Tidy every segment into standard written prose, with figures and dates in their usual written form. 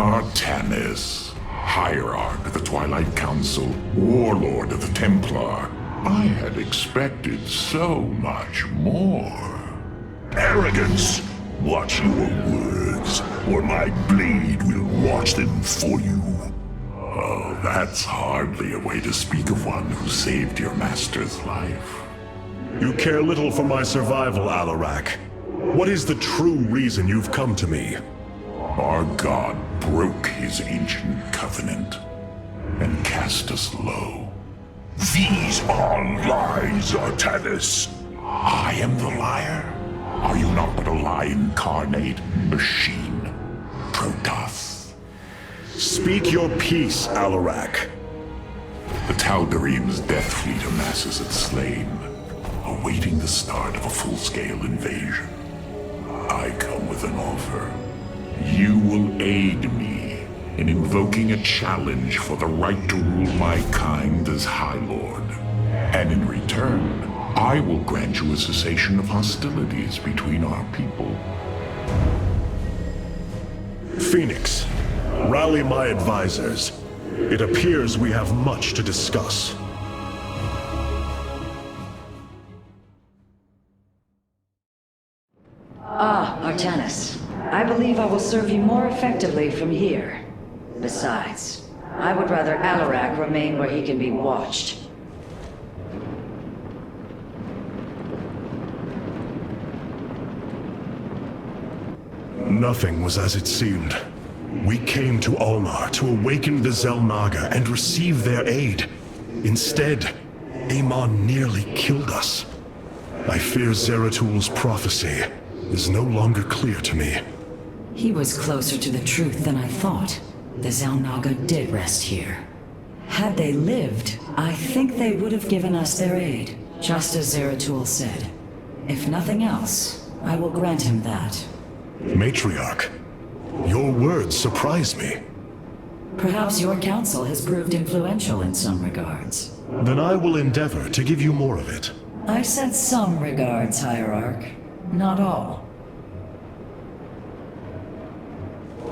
Artanis, Hierarch of the Twilight Council, Warlord of the Templar. I had expected so much more. Arrogance! Watch your words, or my blade will watch them for you. Oh, that's hardly a way to speak of one who saved your master's life. You care little for my survival, Alarak. What is the true reason you've come to me? Our god broke his ancient covenant and cast us low. These are lies, Artanis. I am the liar? Are you not but a lie incarnate, machine, Protoss? Speak your peace, Alarak. The Tal'Darim's death fleet amasses at Slain, awaiting the start of a full-scale invasion. I come with an offer. You will aid me in invoking a challenge for the right to rule my kind as High Lord. And in return, I will grant you a cessation of hostilities between our people. Phoenix, rally my advisors. It appears we have much to discuss. Artanis. I believe I will serve you more effectively from here. Besides, I would rather Alarak remain where he can be watched. Nothing was as it seemed. We came to Ulnar to awaken the Xel'Naga and receive their aid. Instead, Amon nearly killed us. I fear Zeratul prophecy is no longer clear to me. He was closer to the truth than I thought. The Xel'Naga did rest here. Had they lived, I think they would have given us their aid, just as Zeratul said. If nothing else, I will grant him that. Matriarch, your words surprise me. Perhaps your counsel has proved influential in some regards. Then I will endeavor to give you more of it. I said some regards, Hierarch. Not all.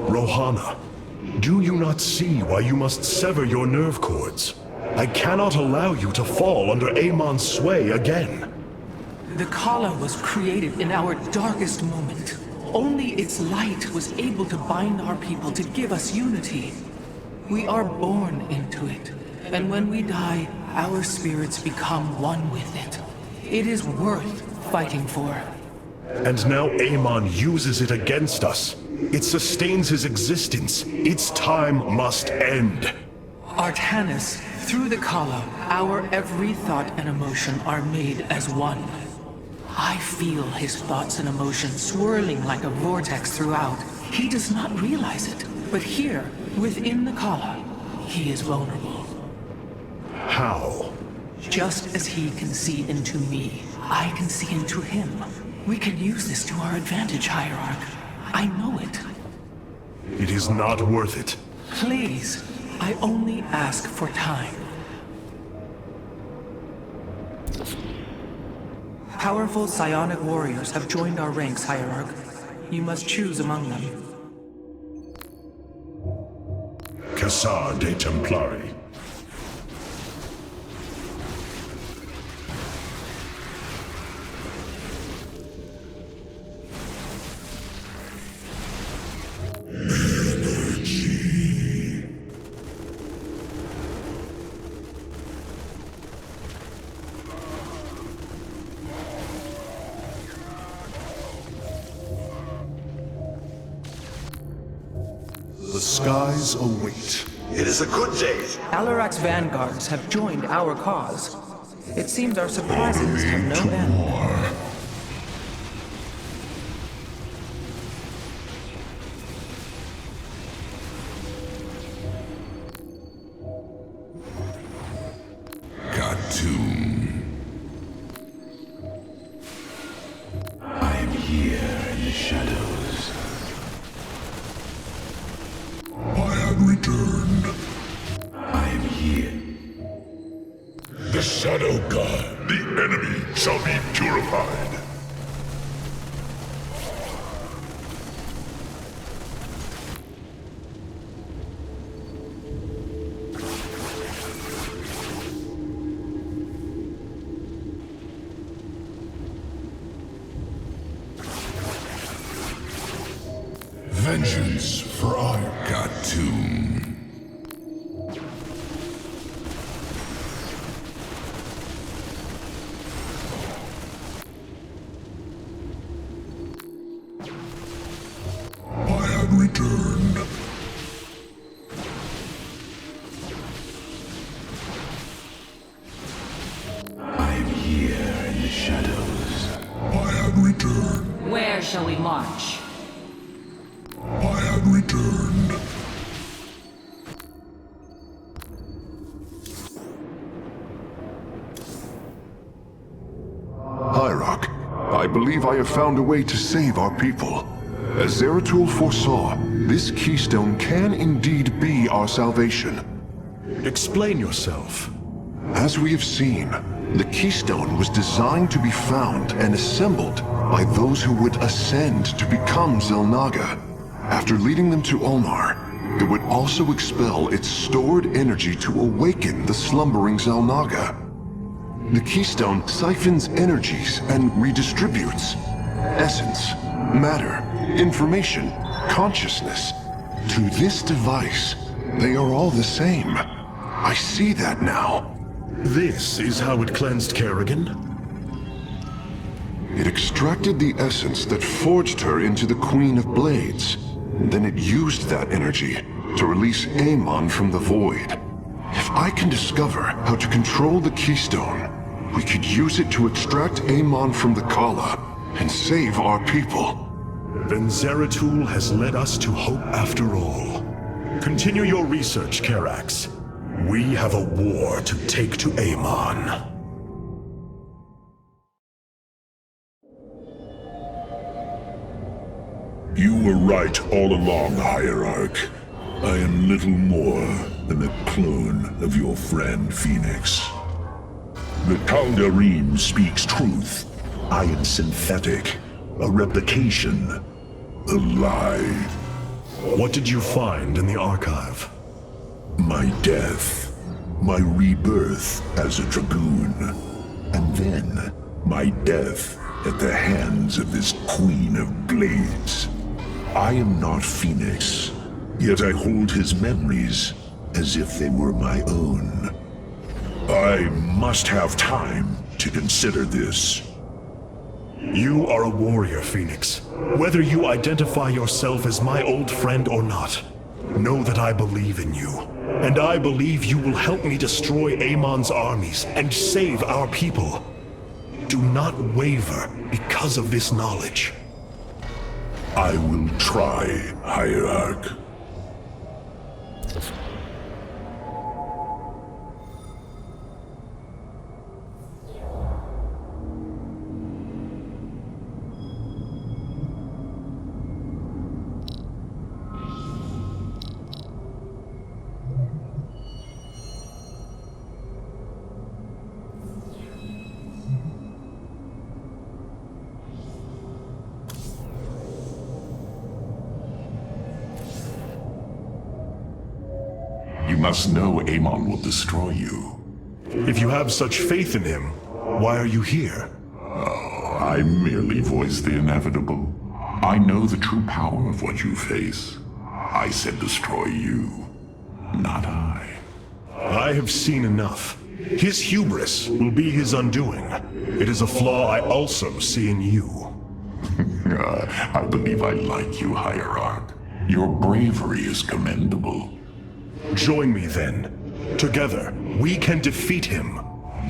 Rohana, do you not see why you must sever your nerve cords? I cannot allow you to fall under Amon's sway again. The Kala was created in our darkest moment. Only its light was able to bind our people to give us unity. We are born into it, and when we die, our spirits become one with it. It is worth fighting for. And now Amon uses it against us. It sustains his existence. Its time must end. Artanis, through the Kala, our every thought and emotion are made as one. I feel his thoughts and emotions swirling like a vortex throughout. He does not realize it, but here, within the Kala, he is vulnerable. How? Just as he can see into me, I can see into him. We can use this to our advantage, Hierarch. I know it. It is not worth it. Please, I only ask for time. Powerful psionic warriors have joined our ranks, Hierarch. You must choose among them. Cassar de Templari. The skies await. It is a good day. Alarak's vanguards have joined our cause. It seems our surprises have no end. I am here in the shadows. I have returned. I am here. The Shadow God, the enemy, shall be purified. vengeance for Argatum. I have returned. I am here in the shadows. I have returned. Where shall we march? I have returned. Hierarch, I believe I have found a way to save our people. As Zeratul foresaw, this keystone can indeed be our salvation. Explain yourself. As we have seen, the keystone was designed to be found and assembled by those who would ascend to become Xel'Naga. After leading them to Ulnar, it would also expel its stored energy to awaken the slumbering Xel'Naga. The keystone siphons energies and redistributes essence, matter, information, consciousness. To this device, they are all the same. I see that now. This is how it cleansed Kerrigan? It extracted the essence that forged her into the Queen of Blades. Then it used that energy to release Amon from the void. If I can discover how to control the keystone, we could use it to extract Amon from the Kala and save our people. Then Zeratul has led us to hope after all. Continue your research, Karax. We have a war to take to Amon. You were right all along, Hierarch. I am little more than a clone of your friend Phoenix. The Tal'Darim speaks truth. I am synthetic, a replication, a lie. What did you find in the archive? My death, my rebirth as a Dragoon, and then my death at the hands of this Queen of Blades. I am not Phoenix, yet I hold his memories as if they were my own. I must have time to consider this. You are a warrior, Phoenix. Whether you identify yourself as my old friend or not, know that I believe in you. And I believe you will help me destroy Amon's armies and save our people. Do not waver because of this knowledge. I will try, Hierarch. You must know Amon will destroy you. If you have such faith in him, why are you here? I merely voice the inevitable. I know the true power of what you face. I said destroy you, not I. I have seen enough. His hubris will be his undoing. It is a flaw I also see in you. I believe I like you, Hierarch. Your bravery is commendable. Join me then. Together, we can defeat him.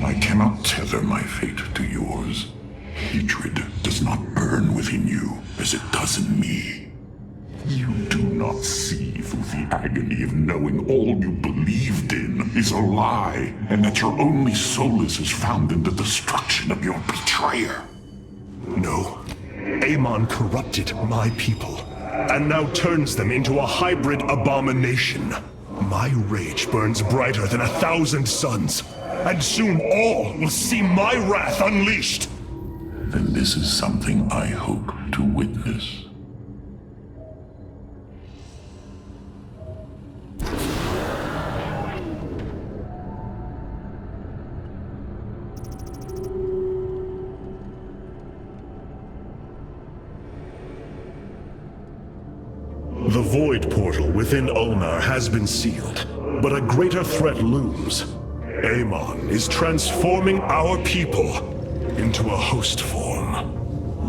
I cannot tether my fate to yours. Hatred does not burn within you as it does in me. You do not see through the agony of knowing all you believed in is a lie, and that your only solace is found in the destruction of your betrayer. No. Amon corrupted my people, and now turns them into a hybrid abomination. My rage burns brighter than 1,000 suns, and soon all will see my wrath unleashed. Then this is something I hope to witness. The void portal within Ulnar has been sealed, but a greater threat looms. Amon is transforming our people into a host form.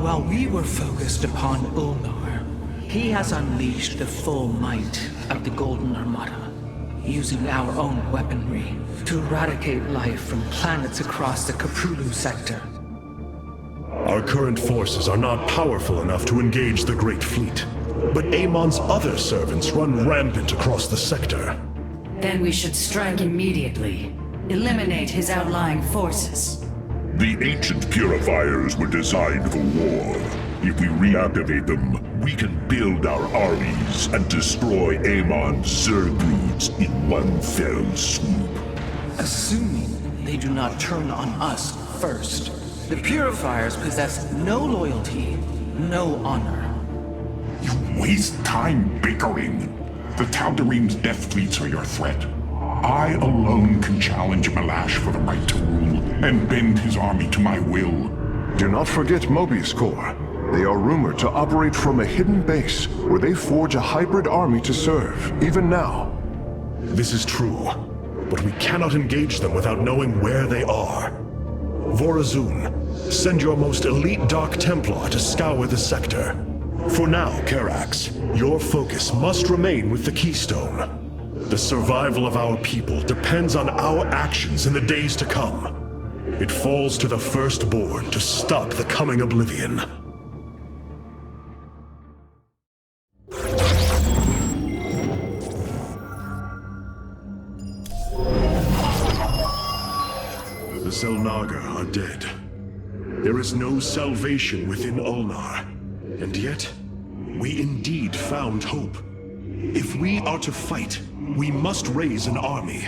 While we were focused upon Ulnar, he has unleashed the full might of the Golden Armada, using our own weaponry to eradicate life from planets across the Kaprulu sector. Our current forces are not powerful enough to engage the Great Fleet, but Amon's other servants run rampant across the sector. Then we should strike immediately. Eliminate his outlying forces. The ancient purifiers were designed for war. If we reactivate them, we can build our armies and destroy Amon's Zergloods in one fell swoop. Assuming they do not turn on us first. The Purifiers possess no loyalty, no honor. You waste time bickering. The Tal'Darim's death fleets are your threat. I alone can challenge Malash for the right to rule and bend his army to my will. Do not forget Mobius Corps. They are rumored to operate from a hidden base where they forge a hybrid army to serve, even now. This is true, but we cannot engage them without knowing where they are. Vorazun, send your most elite Dark Templar to scour the sector. For now, Karax, your focus must remain with the Keystone. The survival of our people depends on our actions in the days to come. It falls to the Firstborn to stop the coming oblivion. The Xel'Naga are dead. There is no salvation within Ulnar, and yet, we indeed found hope. If we are to fight, we must raise an army.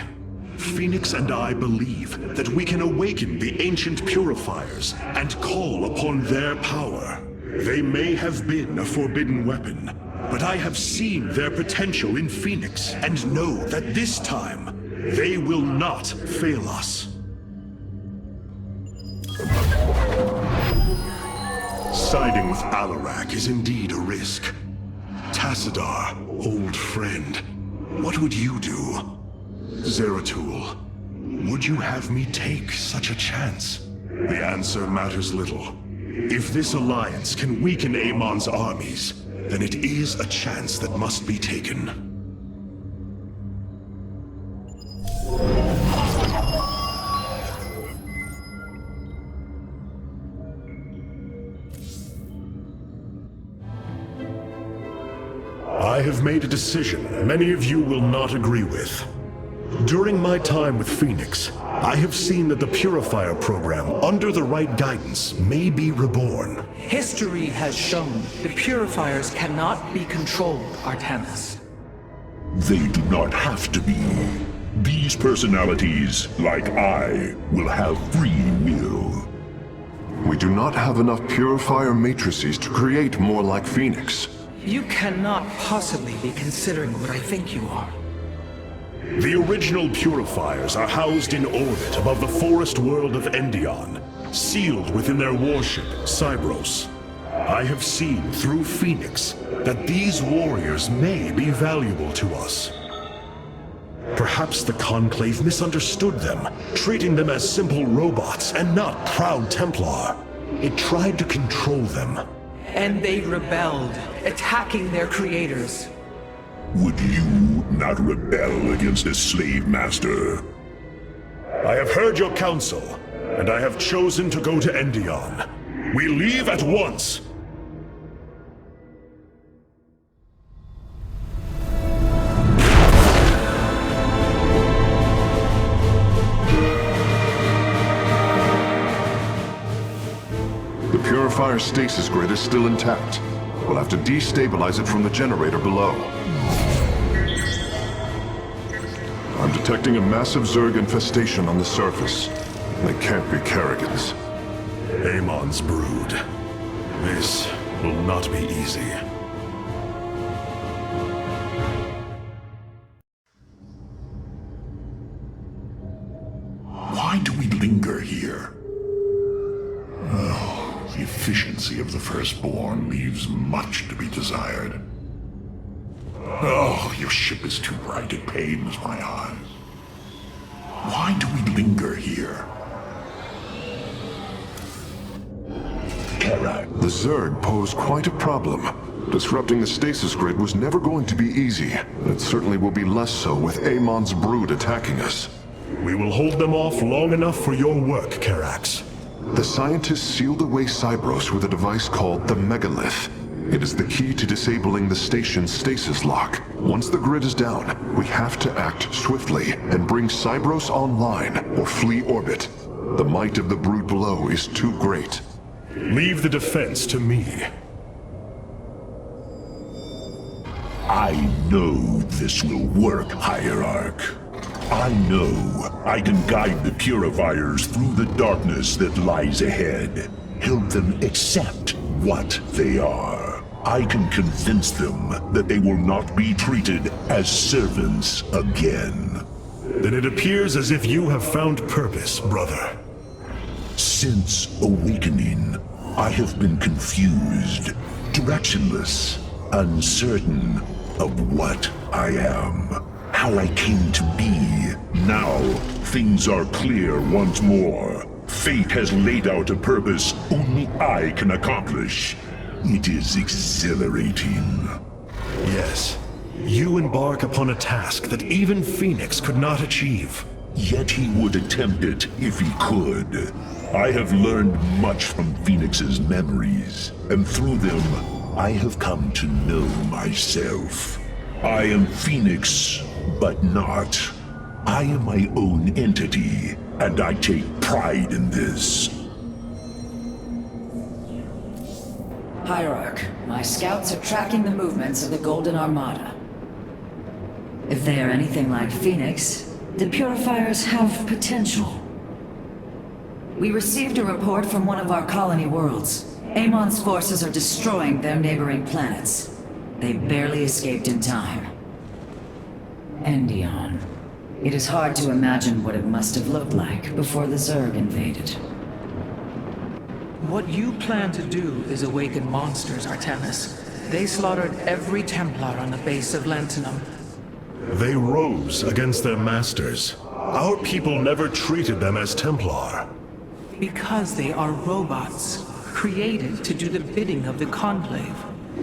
Phoenix and I believe that we can awaken the ancient purifiers and call upon their power. They may have been a forbidden weapon, but I have seen their potential in Phoenix and know that this time, they will not fail us. Siding with Alarak is indeed a risk. Tassadar, old friend, what would you do? Zeratul, would you have me take such a chance? The answer matters little. If this alliance can weaken Amon's armies, then it is a chance that must be taken. I have made a decision many of you will not agree with. During my time with Phoenix, I have seen that the Purifier program, under the right guidance, may be reborn. History has shown the Purifiers cannot be controlled, Artanis. They do not have to be. These personalities, like I, will have free will. We do not have enough purifier matrices to create more like Phoenix. You cannot possibly be considering what I think you are. The original Purifiers are housed in orbit above the forest world of Endion, sealed within their warship, Cybros. I have seen through Phoenix that these warriors may be valuable to us. Perhaps the Conclave misunderstood them, treating them as simple robots and not proud Templar. It tried to control them. And they rebelled, attacking their creators. Would you not rebel against a slave master? I have heard your counsel, and I have chosen to go to Endion. We leave at once! The Purifier stasis grid is still intact. We'll have to destabilize it from the generator below. I'm detecting a massive Zerg infestation on the surface. They can't be Kerrigans. Amon's brood. This will not be easy. Why do we linger here? Oh, the efficiency of the Firstborn leaves much to be desired. Oh, your ship is too bright, it pains my eyes. Why do we linger here? Karak, The Zerg pose quite a problem. Disrupting the stasis grid was never going to be easy, and it certainly will be less so with Amon's brood attacking us. We will hold them off long enough for your work, Karax. The scientists sealed away Cybros with a device called the Megalith. It is the key to disabling the station's stasis lock. Once the grid is down, we have to act swiftly and bring Cybros online or flee orbit. The might of the brood below is too great. Leave the defense to me. I know this will work, Hierarch. I know I can guide the Purifiers through the darkness that lies ahead. Help them accept what they are. I can convince them that they will not be treated as servants again. Then it appears as if you have found purpose, brother. Since awakening, I have been confused, directionless, uncertain of what I am, how I came to be. Now, things are clear once more. Fate has laid out a purpose only I can accomplish. It is exhilarating. Yes, you embark upon a task that even Phoenix could not achieve. Yet he would attempt it if he could. I have learned much from Phoenix's memories, and through them, I have come to know myself. I am Phoenix, but not. I am my own entity, and I take pride in this. Hierarch, my scouts are tracking the movements of the Golden Armada. If they are anything like Phoenix, the Purifiers have potential. We received a report from one of our colony worlds. Amon's forces are destroying their neighboring planets. They barely escaped in time. Endion. It is hard to imagine what it must have looked like before the Zerg invaded. What you plan to do is awaken monsters, Artemis. They slaughtered every Templar on the base of Lentinum. They rose against their masters. Our people never treated them as Templar. Because they are robots, created to do the bidding of the Conclave.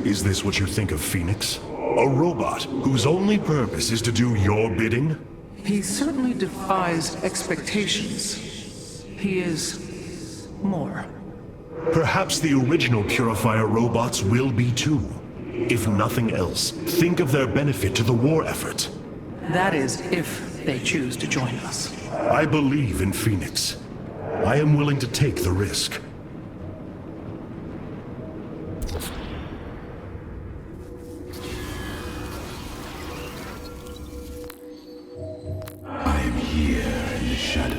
Is this what you think of Phoenix? A robot whose only purpose is to do your bidding? He certainly defies expectations. He is more. Perhaps the original Purifier robots will be too. If nothing else, think of their benefit to the war effort. That is, if they choose to join us. I believe in Phoenix. I am willing to take the risk. I am here in the shadow.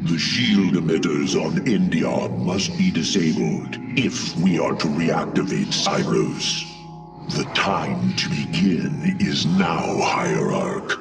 The shield emitters on Endion must be disabled if we are to reactivate Cybros. The time to begin is now, Hierarch.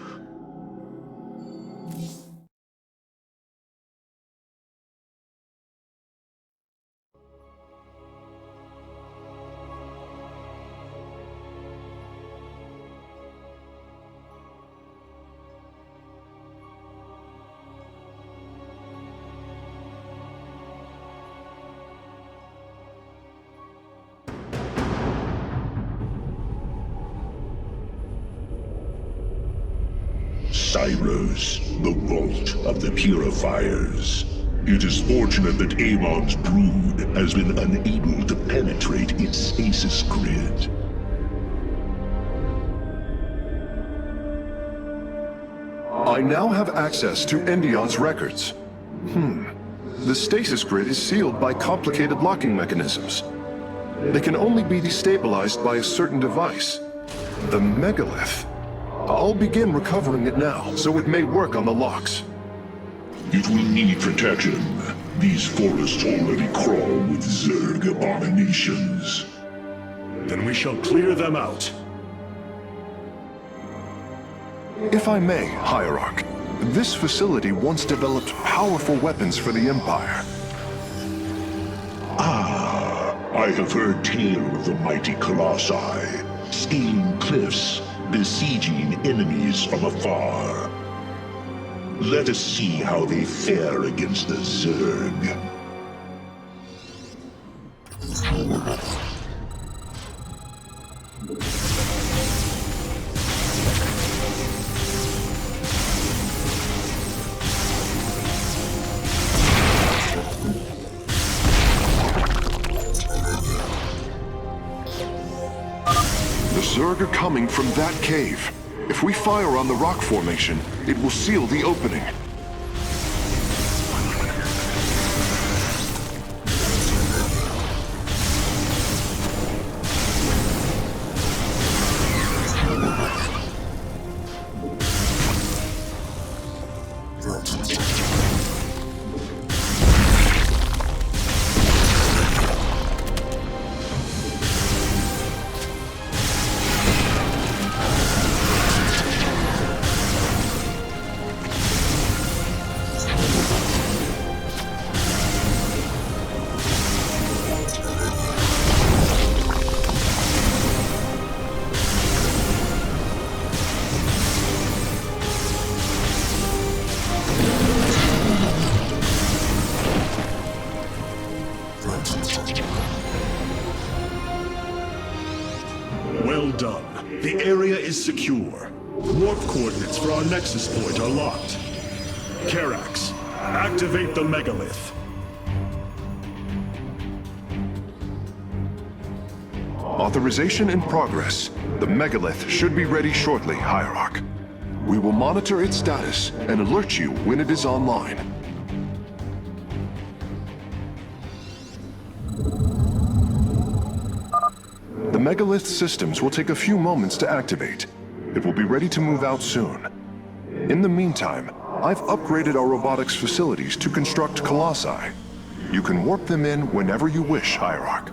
Cybros, the vault of the Purifiers. It is fortunate that Amon's brood has been unable to penetrate its stasis grid. I now have access to Endion's records. The stasis grid is sealed by complicated locking mechanisms. They can only be destabilized by a certain device. The Megalith. I'll begin recovering it now, so it may work on the locks. It will need protection. These forests already crawl with Zerg abominations. Then we shall clear them out. If I may, Hierarch, this facility once developed powerful weapons for the Empire. I have heard tale of the mighty Colossi, scaling cliffs, besieging enemies from afar. Let us see how they fare against the Zerg. The Zerg are coming from that cave. If we fire on the rock formation, it will seal the opening. Well done. The area is secure. Warp coordinates for our nexus point are locked. Karax, activate the megalith. Authorization in progress. The megalith should be ready shortly, Hierarch. We will monitor its status and alert you when it is online. The megalith systems will take a few moments to activate. It will be ready to move out soon. In the meantime, I've upgraded our robotics facilities to construct colossi. You can warp them in whenever you wish, Hierarch.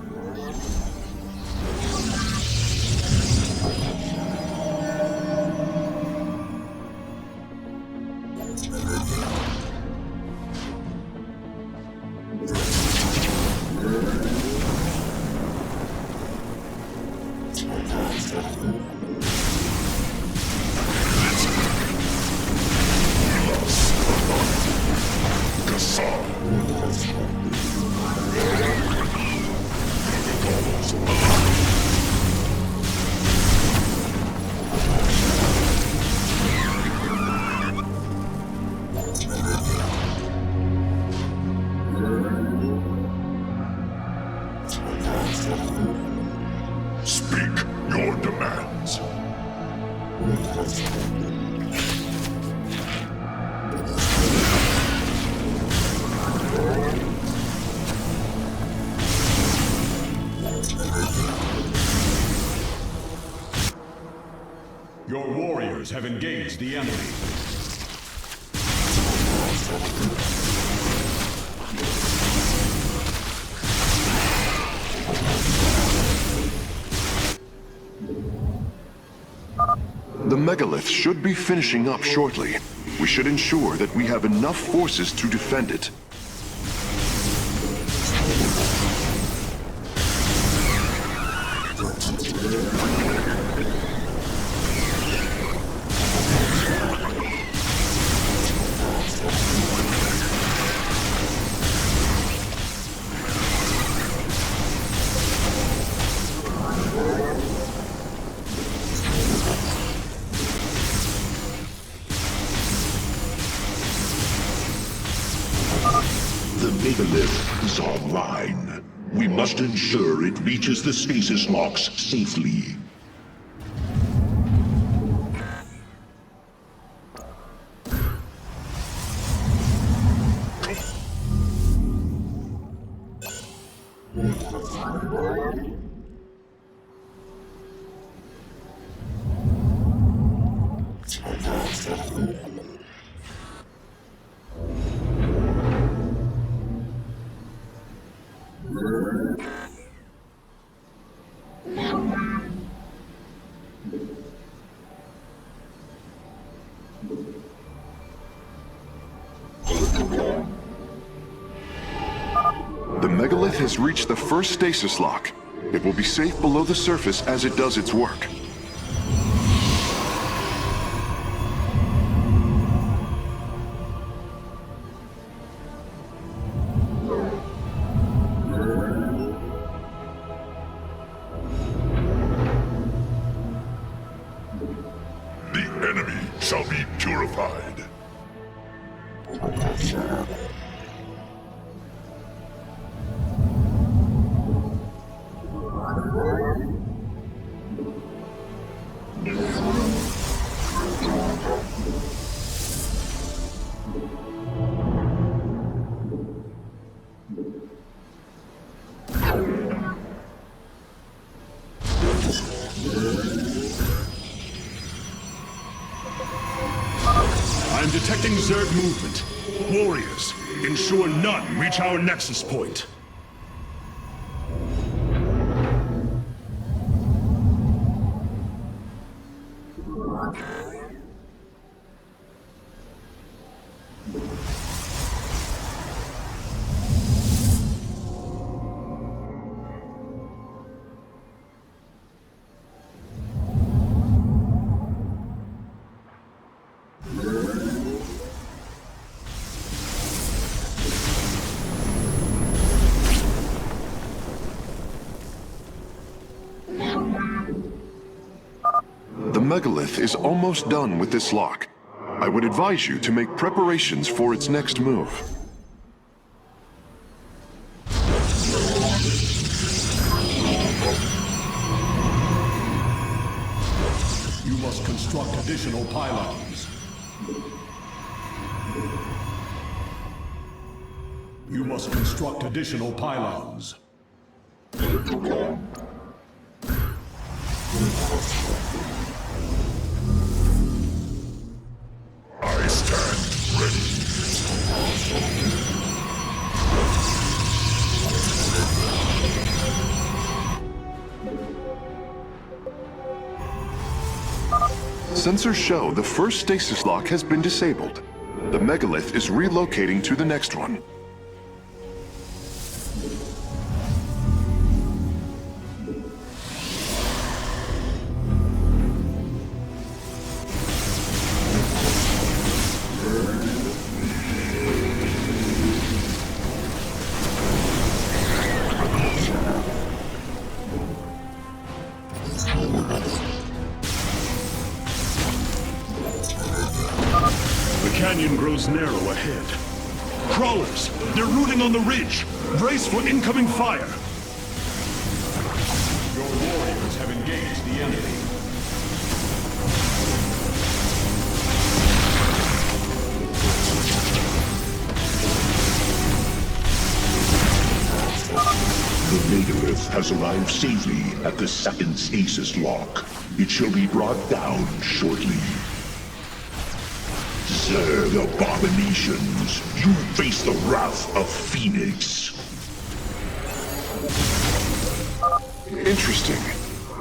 Speak your demands. Your warriors have engaged the enemy. The megalith should be finishing up shortly. We should ensure that we have enough forces to defend it. The megalith is online. We must ensure it reaches the stasis locks safely. megalith has reached the first stasis lock. It will be safe below the surface as it does its work. The enemy shall be purified. I'm detecting Zerg movement. Warriors, ensure none reach our nexus point. The megalith is almost done with this lock. I would advise you to make preparations for its next move. You must construct additional pylons. You must construct additional pylons. I stand ready. Sensors show the first stasis lock has been disabled. The megalith is relocating to the next one. The canyon grows narrow ahead. Crawlers! They're rooting on the ridge! Brace for incoming fire! Your warriors have engaged the enemy. The megalith has arrived safely at the second stasis lock. It shall be brought down shortly. Zerg abominations, you face the wrath of Phoenix. Interesting.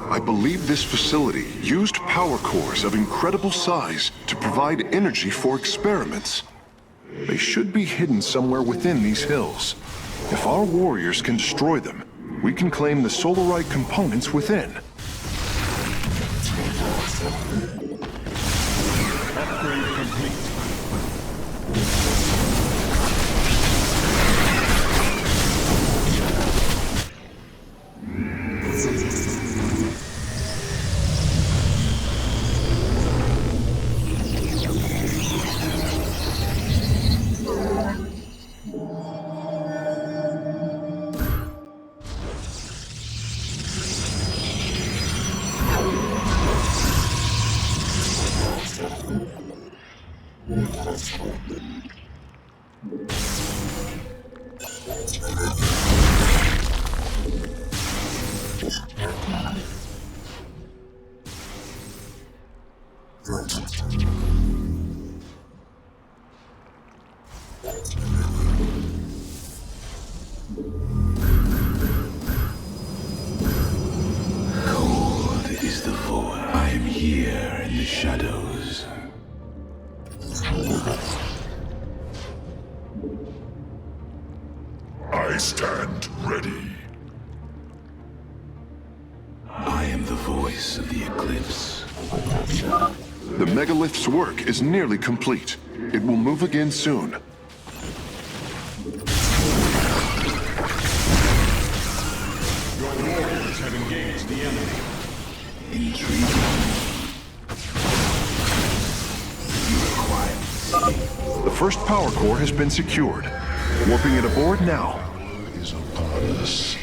I believe this facility used power cores of incredible size to provide energy for experiments. They should be hidden somewhere within these hills. If our warriors can destroy them, we can claim the Solarite components within. Upgrade complete. Cold is the void. I am here in the shadows. I stand ready. I am the voice of the eclipse. The megalith's work is nearly complete. It will move again soon. Your warriors have engaged the enemy. Intriguing. The first power core has been secured. Warping it aboard now. Is upon us.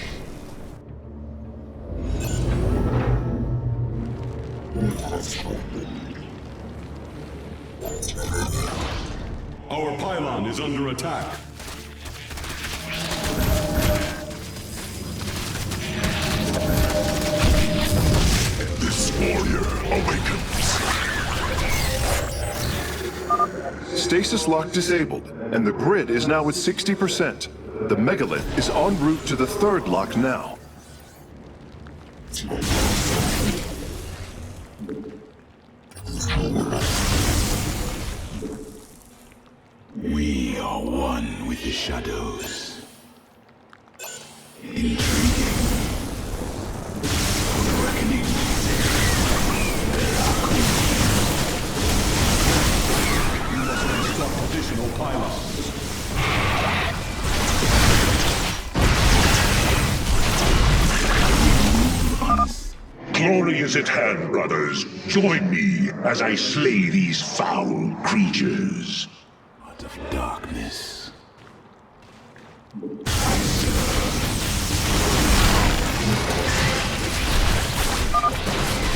Our pylon is under attack. This warrior awakens. Stasis lock disabled, and the grid is now at 60%. The megalith is en route to the third lock now. We are one with the shadows. Intriguing. For the reckoning. You must construct additional pylons. Glory is at hand, brothers. Join me as I slay these foul creatures. Out of darkness.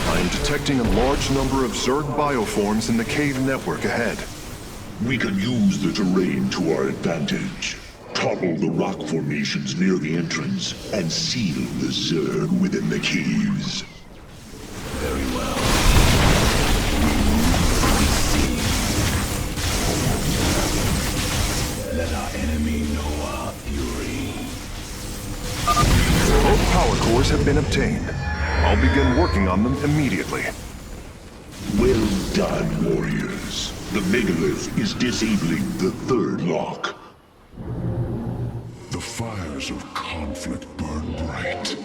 I am detecting a large number of Zerg bioforms in the cave network ahead. We can use the terrain to our advantage. Topple the rock formations near the entrance and seal the Zerg within the caves. Very well. Let our enemy know our fury. Both power cores have been obtained. I'll begin working on them immediately. Well done, warriors. The megalith is disabling the third lock. The fires of conflict burn bright.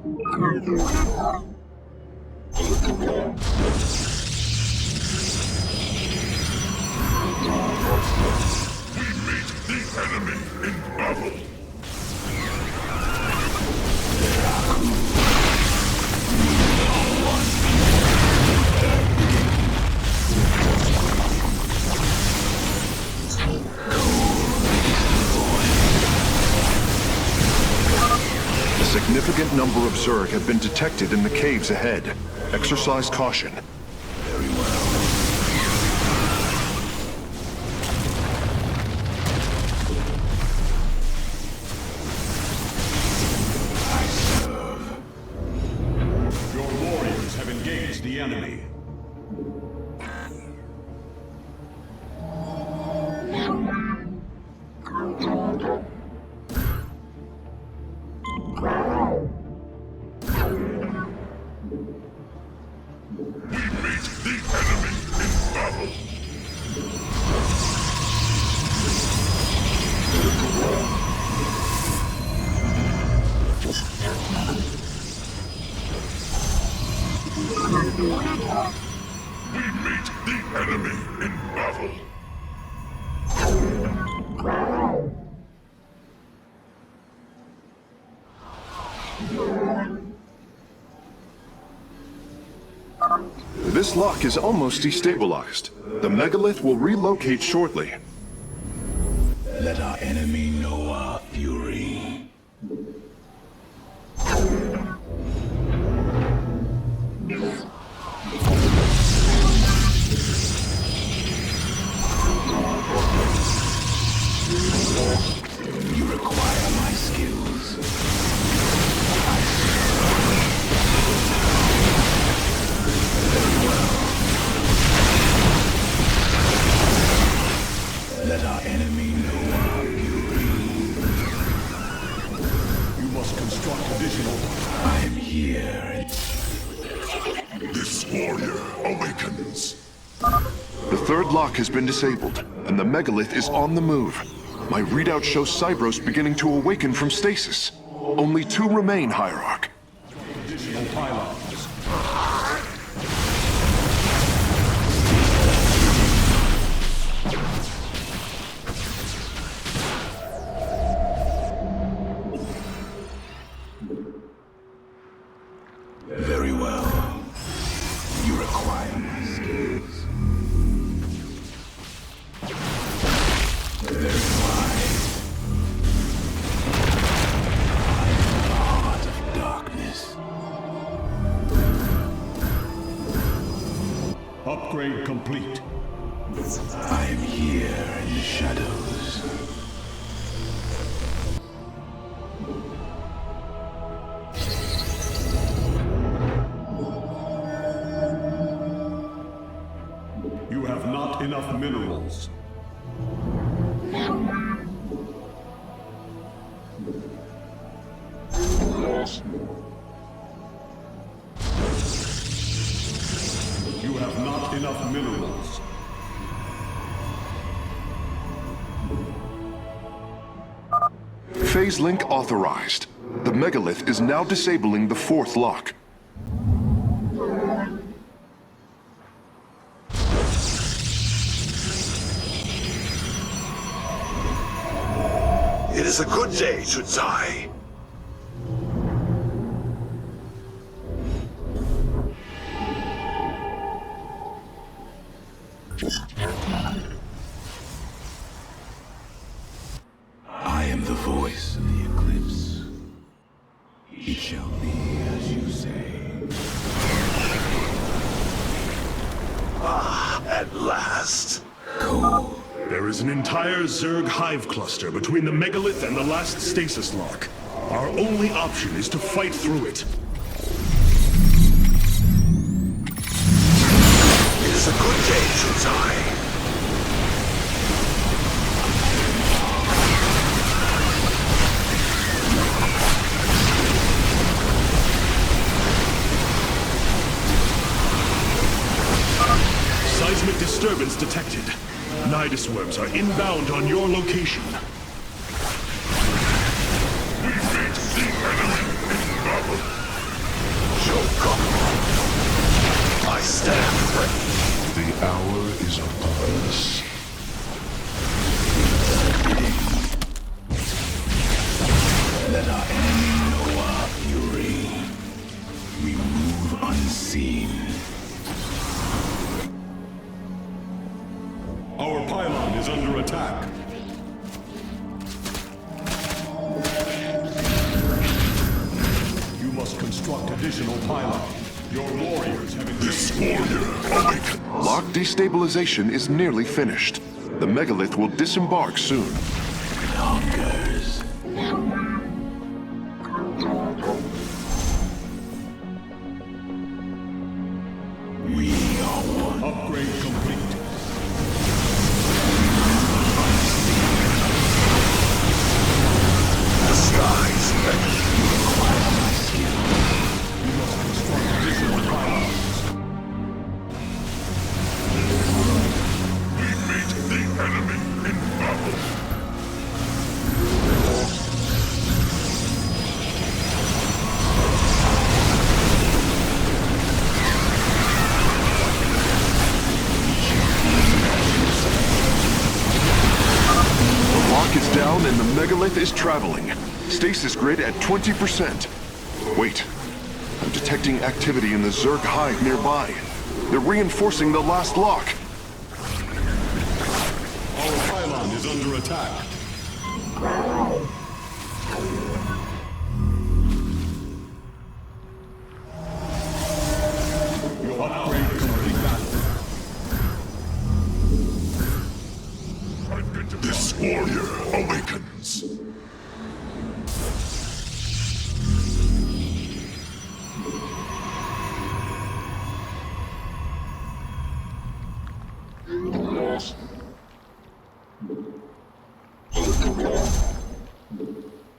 We meet the enemy in battle. A significant number of Zerg have been detected in the caves ahead. Exercise caution. Very well. I serve. Your warriors have engaged the enemy. We meet the enemy in battle. We meet the enemy in battle. This lock is almost destabilized. The megalith will relocate shortly. Let our enemy know our fury. You require my skills. Very well. Let our enemy know our fury. You must construct additional. I am here. This warrior awakens. The third lock has been disabled, and the megalith is on the move. My readout shows Cybros beginning to awaken from stasis. Only 2 remain, Hierarch. Additional pylons. Very well. You require my skills. Very wise. I am the heart of darkness. Upgrade complete. I am here in the shadows. You have not enough minerals. You have not enough minerals. Phase link authorized. The megalith is now disabling the 4th lock. It is a good day to die. I am the voice of the eclipse. It shall be as you say. At last. Go. There is an entire Zerg hive cluster between the megalith and the last stasis lock. Our only option is to fight through it. It is a good day to die. Seismic disturbance detected. Nidus worms are inbound on your location. I stand ready. The hour is upon us. Let our enemy know our fury. We move unseen. Our pylon is under attack. You must construct additional pylons. Your warriors have This warrior awakens. Lock destabilization is nearly finished. The megalith will disembark soon. Hungers. We are one. upgrade complete. The skies ready. You must construct additional pylons. We meet the enemy in battle. The lock is down and the megalith is traveling. Stasis grid at 20%. Wait. I'm detecting activity in the Zerg hive nearby. They're reinforcing the last lock. Our pylon is under attack. Your upgrade complete. This warrior awakens.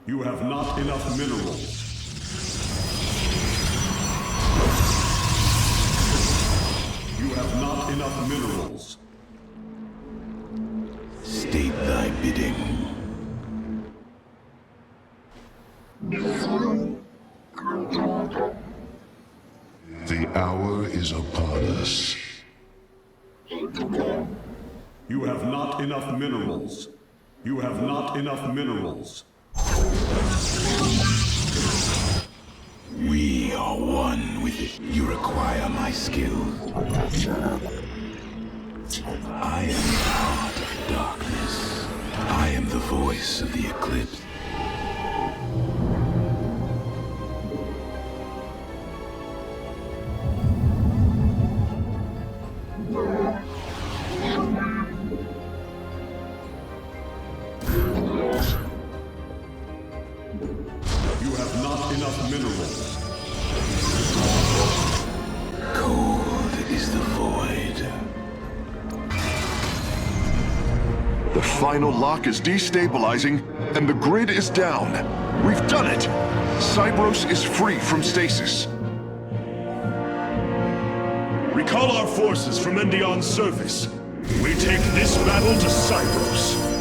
You have not enough minerals. You have not enough minerals. State thy bidding. hour is upon us. You have not enough minerals. You have not enough minerals. We are one with it. You require my skill. I am the heart of darkness. I am the voice of the eclipse. You have not enough minerals. Cold is the void. The final lock is destabilizing, and the grid is down. We've done it! Cybros is free from stasis. Recall our forces from Endion's surface. We take this battle to Cybros.